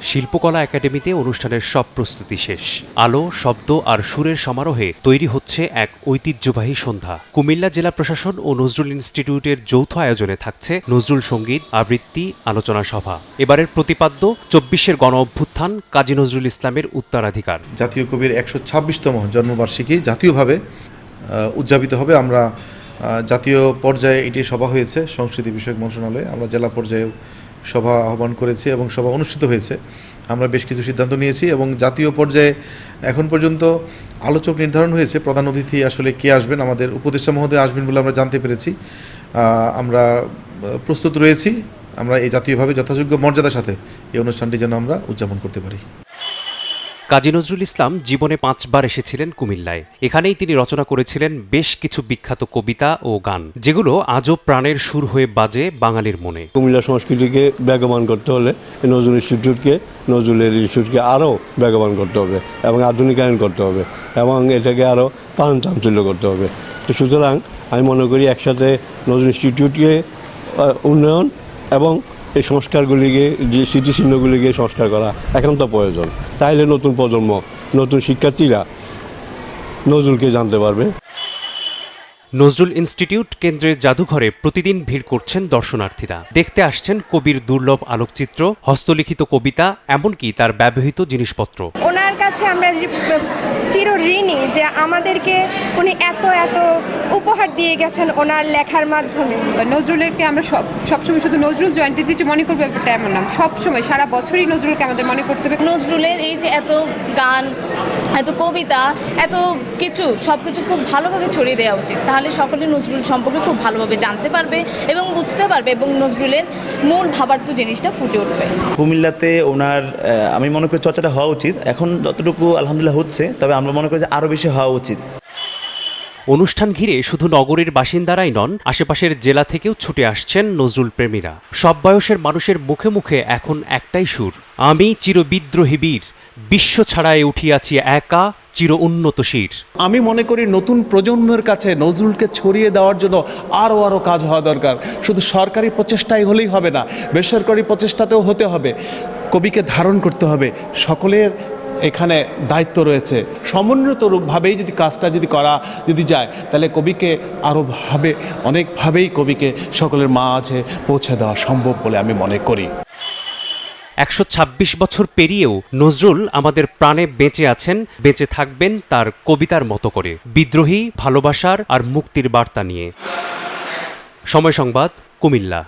শিল্পকলা একাডেমিতে অনুষ্ঠানের সব প্রস্তুতি শেষ। আলো, শব্দ আর সুরের সমারোহে তৈরি হচ্ছে এক ঐতিহ্যবাহী সন্ধ্যা। কুমিল্লা জেলা প্রশাসন ও নজরুল ইনস্টিটিউটের যৌথ আয়োজনে থাকছে নজরুল সঙ্গীত, আবৃত্তি, আলোচনা সভা। এবারের প্রতিপাদ্য ২৪-এর গণ অভ্যুত্থান, কাজী নজরুল ইসলামের উত্তরাধিকার। জাতীয় কবির ১২৬তম জন্মবার্ষিকী জাতীয়ভাবে উদযাপিত হবে। আমরা জাতীয় পর্যায়ে এটি সভা হয়েছে সংস্কৃতি বিষয়ক মন্ত্রণালয়ে, আমরা জেলা পর্যায়ে সভা আহ্বান করেছি এবং সভা অনুষ্ঠিত হয়েছে। আমরা বেশ কিছু সিদ্ধান্ত নিয়েছি এবং জাতীয় পর্যায়ে এখন পর্যন্ত আলোচক নির্ধারণ হয়েছে। প্রধান অতিথি আসলে কে আসবেন, আমাদের উপদেষ্টা মহোদয় আসবেন বলে আমরা জানতে পেরেছি। আমরা প্রস্তুত রয়েছি, আমরা এই জাতীয়ভাবে যথাযোগ্য মর্যাদার সাথে এই অনুষ্ঠানটি যেন আমরা উদযাপন করতে পারি। কাজী নজরুল ইসলাম জীবনে ৫ বার এসেছিলেন কুমিল্লায়। এখানেই তিনি রচনা করেছিলেন বেশ কিছু বিখ্যাত কবিতা ও গান, যেগুলো আজও প্রাণের সুর হয়ে বাজে বাঙালির মনে। কুমিল্লা সংস্কৃতিকে বেগবান করতে হলে নজরুল নজরুলের ইনস্টিটিউটকে আরও বেগবান করতে হবে এবং আধুনিকায়ন করতে হবে এবং এটাকে আরও প্রাণ চাঞ্চল্য করতে হবে। তো সুতরাং আমি মনে করি একসাথে নজরুল ইনস্টিটিউটকে উন্নয়ন এবং এই সংস্কারগুলিকে, যে স্মৃতিচিহ্নগুলিকে সংস্কার করা একান্ত প্রয়োজন। তাইলে নতুন প্রজন্ম, নতুন শিক্ষার্থীরা নজরুলকে জানতে পারবে। নজরুল ইনস্টিটিউট কেন্দ্রের জাদুঘরে প্রতিদিন ভিড় করছেন দর্শনার্থীরা। দেখতে আসছেন কবির দুর্লভ আলোকচিত্র, হস্তলিখিত কবিতা, এমনকি তার ব্যবহৃত জিনিসপত্র। ওনার কাছে আমরা চিরঋণী যে আমাদেরকে উনি এত এত উপহার দিয়ে গেছেন ওনার লেখার মাধ্যমে। নজরুলেরকে আমরা সবসময় শুধু নজরুল জয়ন্তীতে মনে করবো ব্যাপারটা এমন না, সবসময় সারা বছরই নজরুলকে আমাদের মনে করতে হবে। নজরুলের এই যে এত গান, এত কবিতা, এত কিছু, সব কিছু খুব ভালোভাবে ছড়িয়ে দেওয়া উচিত। তাহলে সকলে নজরুল সম্পর্কে খুব ভালোভাবে জানতে পারবে এবং বুঝতে পারবে এবং নজরুলের মূল ভাবার্থ জিনিসটা ফুটে উঠবে। কুমিল্লাতে ওনার আমি মনে করি চর্চাটা হওয়া উচিত। এখন যতটুকু আলহামদুলিল্লাহ হচ্ছে, তবে আমরা মনে করি যে আরও বেশি হওয়া উচিত। অনুষ্ঠান ঘিরে শুধু নগরীর বাসিন্দারাই নন, আশেপাশের জেলা থেকেও ছুটে আসছেন নজরুল প্রেমীরা। সব বয়সের মানুষের মুখে মুখে এখন একটাই সুর, আমি চিরবিদ্রোহী বীর, বিশ্ব ছাড়ায় উঠিয়াছি একা, চির উন্নত শির। আমি মনে করি নতুন প্রজন্মের কাছে নজরুলকে ছড়িয়ে দেওয়ার জন্য আরও কাজ হওয়া দরকার। শুধু সরকারি প্রচেষ্টাই হলেই হবে না, বেসরকারি প্রচেষ্টাতেও হতে হবে। কবিকে ধারণ করতে হবে, সকলের এখানে দায়িত্ব রয়েছে। সমন্বিতভাবেই যদি কাজটা করা যায়, তাহলে কবিকে আরও অনেকভাবেই কবিকে সকলের মাঝে পৌঁছে দেওয়া সম্ভব বলে আমি মনে করি। ১২৬ বছর পেরিয়েও নজরুল আমাদের প্রাণে বেঁচে আছেন, বেঁচে থাকবেন তার কবিতার মতো করে, বিদ্রোহী, ভালোবাসার আর মুক্তির বার্তা নিয়ে। সময় সংবাদ, কুমিল্লা।